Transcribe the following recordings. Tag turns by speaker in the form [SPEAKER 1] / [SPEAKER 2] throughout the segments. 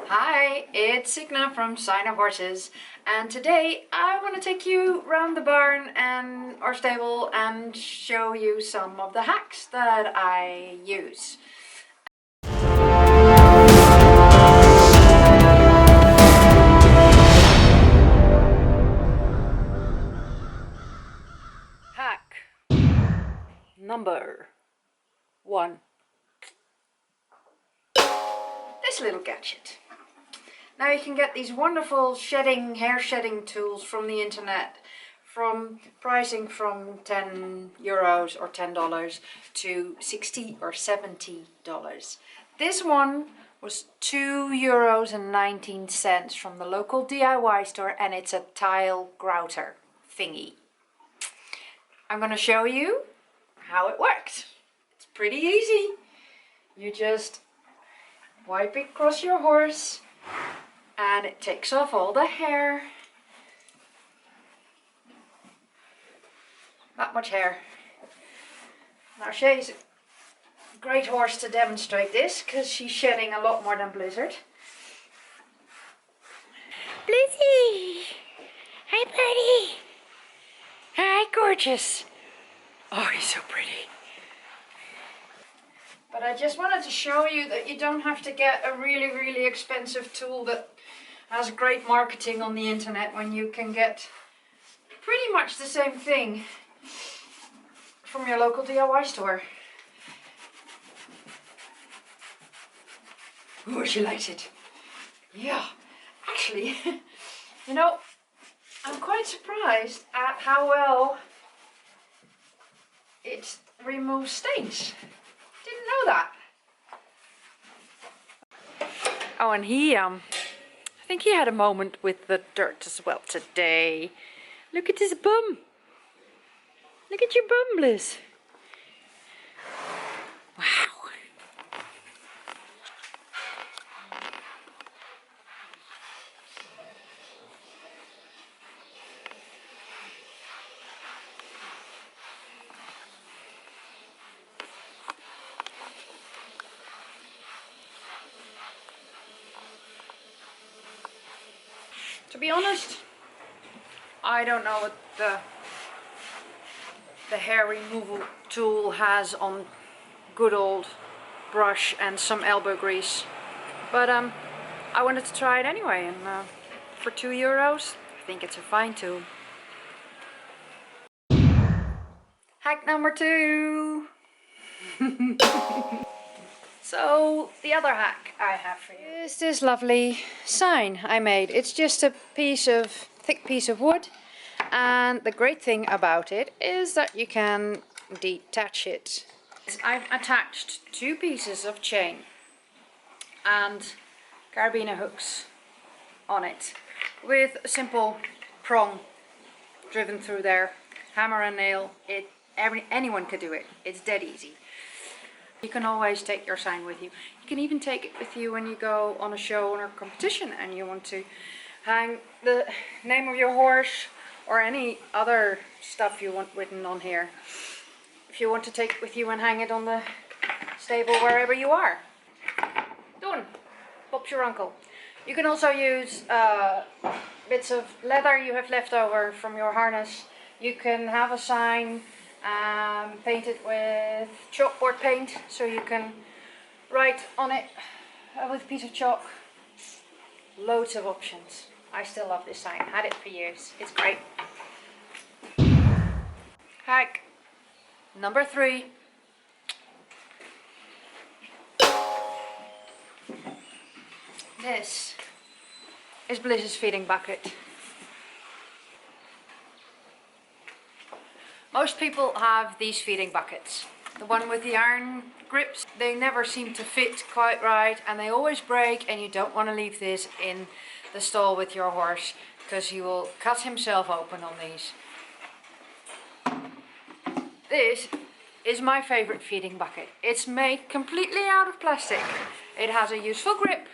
[SPEAKER 1] Hi, it's Signe from Signe Horses, and today I want to take you around the barn and our stable and show you some of the hacks that I use. Hack number 1. This little gadget. Now you can get these wonderful hair shedding tools from the internet, from pricing from €10 or $10 to $60 or $70. This one was €2.19 from the local DIY store, and it's a tile grouter thingy. I'm going to show you how it works. It's pretty easy. You just wipe it across your horse and it takes off all the hair. That much hair. Now she's a great horse to demonstrate this because she's shedding a lot more than Blizzard. Blizzy! Hi buddy! Hi gorgeous! Oh, he's so pretty. But I just wanted to show you that you don't have to get a really expensive tool that has great marketing on the internet when you can get pretty much the same thing from your local DIY store. Oh, she likes it. Yeah, actually, you know, I'm quite surprised at how well it removes stains. Didn't know that. Oh, and I think he had a moment with the dirt as well today. Look at his bum. Look at your bum, Bliss. Wow. To be honest, I don't know what the hair removal tool has on good old brush and some elbow grease, but I wanted to try it anyway, and for €2 I think it's a fine tool. Hack number 2. So the other hack I have for you is this lovely sign I made. It's just a thick piece of wood, and the great thing about it is that you can detach it. I've attached 2 pieces of chain and carabiner hooks on it with a simple prong driven through there, hammer and nail. Anyone could do it. It's dead easy. You can always take your sign with you. You can even take it with you when you go on a show or a competition and you want to hang the name of your horse or any other stuff you want written on here. If you want to take it with you and hang it on the stable wherever you are. Done. Bob's your uncle. You can also use bits of leather you have left over from your harness. You can have a sign painted with chalkboard paint, so you can write on it with a piece of chalk. Loads of options. I still love this sign. Had it for years. It's great. Hack number 3. This is Bliss's feeding bucket. Most people have these feeding buckets. The one with the iron grips, they never seem to fit quite right and they always break, and you don't want to leave this in the stall with your horse because he will cut himself open on these. This is my favorite feeding bucket. It's made completely out of plastic. It has a useful grip,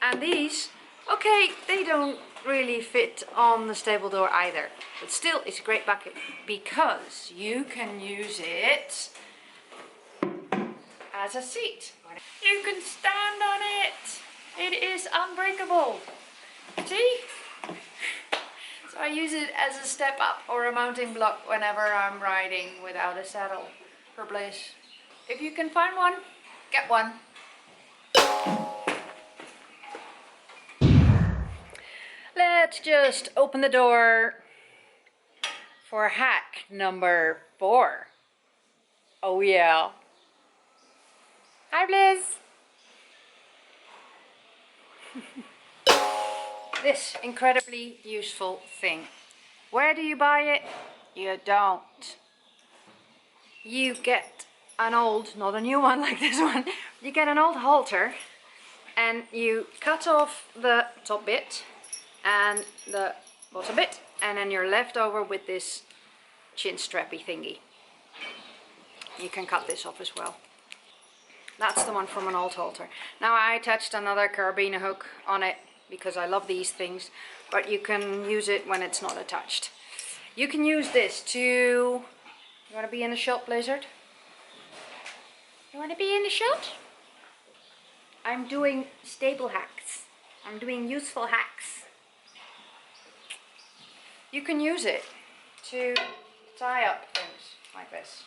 [SPEAKER 1] and these, okay, they don't really fit on the stable door either, but still it's a great bucket because you can use it as a seat. You can stand on it. It is unbreakable. See? So I use it as a step up or a mounting block whenever I'm riding without a saddle for bliss. If you can find one, get one. Let's just open the door for hack number 4. Oh yeah. Hi Bliss. This incredibly useful thing. Where do you buy it? You don't. You get an old, not a new one like this one, you get an old halter and you cut off the top bit and the bottom bit, and then you're left over with this chin strappy thingy. You can cut this off as well. That's the one from an old halter. Now I attached another carabiner hook on it because I love these things, but you can use it when it's not attached. You can use this to... You want to be in the shot, Blizzard? You want to be in the shot? I'm doing stable hacks. I'm doing useful hacks. You can use it to tie up things like this.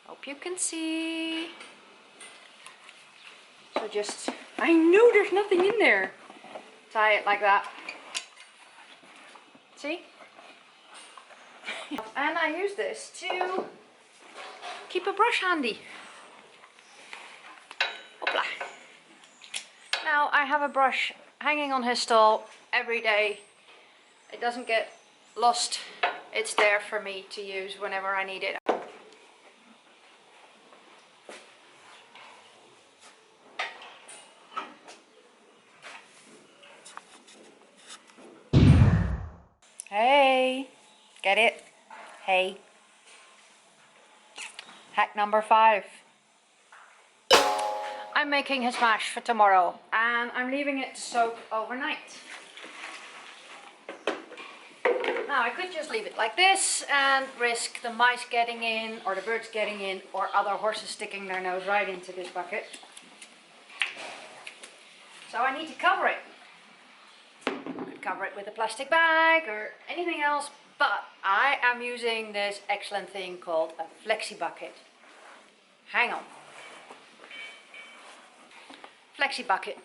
[SPEAKER 1] Hope you can see. So just, I know there's nothing in there. Tie it like that. See? And I use this to keep a brush handy. Hopla. Now I have a brush hanging on his stall every day. It doesn't get lost. It's there for me to use whenever I need it. Hey, get it? Hey. Hack number 5. I'm making his mash for tomorrow and I'm leaving it to soak overnight. Now I could just leave it like this and risk the mice getting in or the birds getting in or other horses sticking their nose right into this bucket. So I need to cover it. Cover it with a plastic bag or anything else, but I am using this excellent thing called a Flexi bucket. Hang on. Flexi bucket.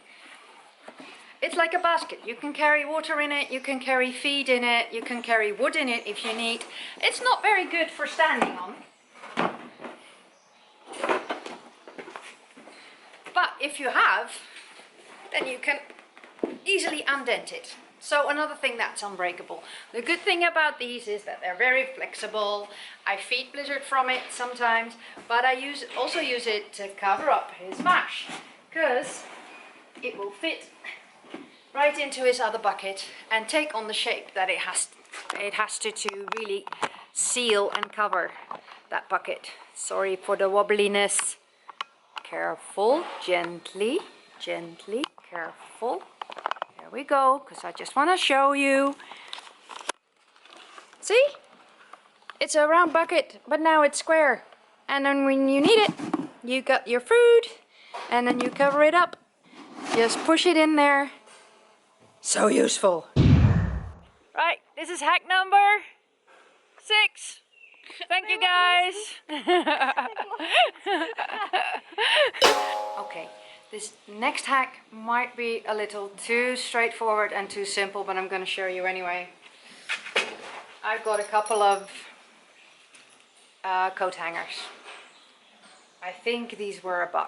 [SPEAKER 1] It's like a basket. You can carry water in it, you can carry feed in it, you can carry wood in it if you need. It's not very good for standing on. But if you have, then you can easily undent it. So another thing that's unbreakable. The good thing about these is that they're very flexible. I feed Blizzard from it sometimes, but I also use it to cover up his mash because it will fit right into his other bucket and take on the shape that it has to really seal and cover that bucket. Sorry for the wobbliness. Careful, gently, gently, careful. There we go, because I just want to show you. See? It's a round bucket, but now it's square. And then when you need it, you got your food, and then you cover it up. Just push it in there. So useful. Right, this is hack number 6. Thank you guys. Okay. This next hack might be a little too straightforward and too simple, but I'm going to show you anyway. I've got a couple of coat hangers. I think these were $1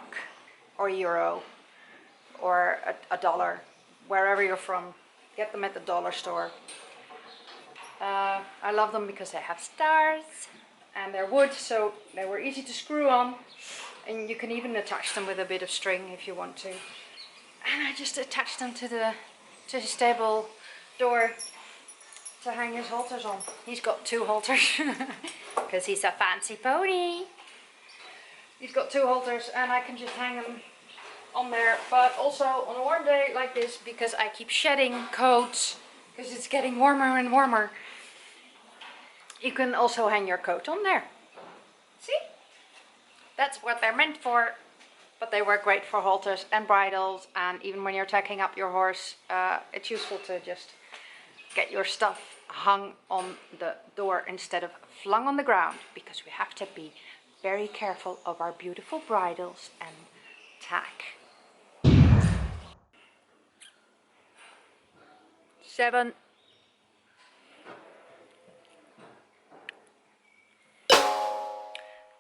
[SPEAKER 1] or €1 or $1, wherever you're from. Get them at the dollar store. I love them because they have stars and they're wood, so they were easy to screw on. And you can even attach them with a bit of string if you want to. And I just attached them to his stable door to hang his halters on. He's got 2 halters because he's a fancy pony. He's got 2 halters and I can just hang them on there. But also on a warm day like this, because I keep shedding coats because it's getting warmer and warmer, you can also hang your coat on there. See? That's what they're meant for. but they work great for halters and bridles, and even when you're tacking up your horse, it's useful to just get your stuff hung on the door instead of flung on the ground, because we have to be very careful of our beautiful bridles and tack. 7.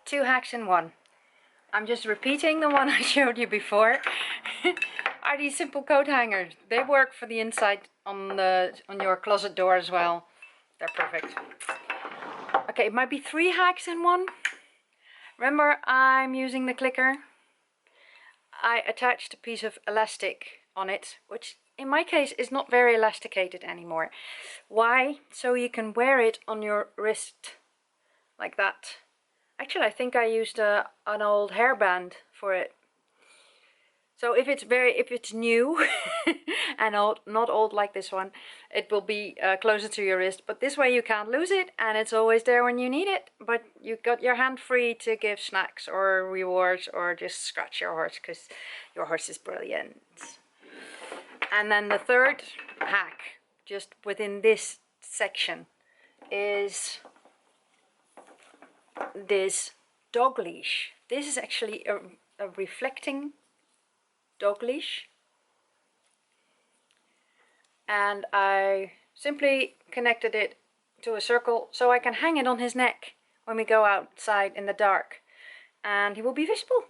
[SPEAKER 1] Two hacks in one. I'm just repeating the one I showed you before. Are these simple coat hangers. They work for the inside on your closet door as well. They're perfect. Okay, it might be 3 hacks in one. Remember, I'm using the clicker. I attached a piece of elastic on it, which in my case is not very elasticated anymore. Why? So you can wear it on your wrist like that. Actually, I think I used an old hairband for it. So if it's new and old, not old like this one, it will be closer to your wrist. But this way you can't lose it, and it's always there when you need it. But you got your hand free to give snacks or rewards or just scratch your horse, because your horse is brilliant. And then the third hack, just within this section, is this dog leash. This is actually a reflecting dog leash, and I simply connected it to a circle so I can hang it on his neck when we go outside in the dark, and he will be visible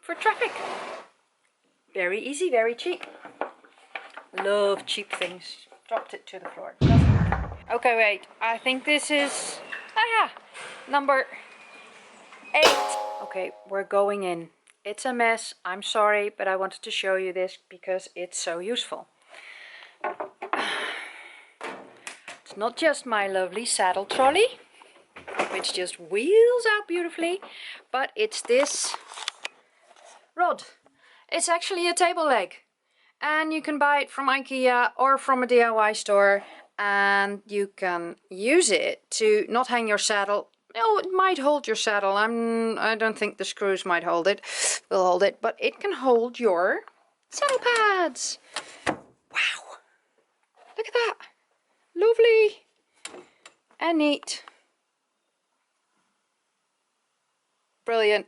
[SPEAKER 1] for traffic. Very easy, very cheap. Love cheap things. Dropped it to the floor. Okay, wait, I think this is number 8. Okay, we're going in. It's a mess, I'm sorry, but I wanted to show you this because it's so useful. It's not just my lovely saddle trolley, which just wheels out beautifully, but it's this rod. It's actually a table leg, and you can buy it from IKEA or from a DIY store, and you can use it to not hang your saddle. No, it might hold your saddle. I don't think the screws might hold it. Will hold it, but it can hold your saddle pads. Wow! Look at that. Lovely and neat. Brilliant.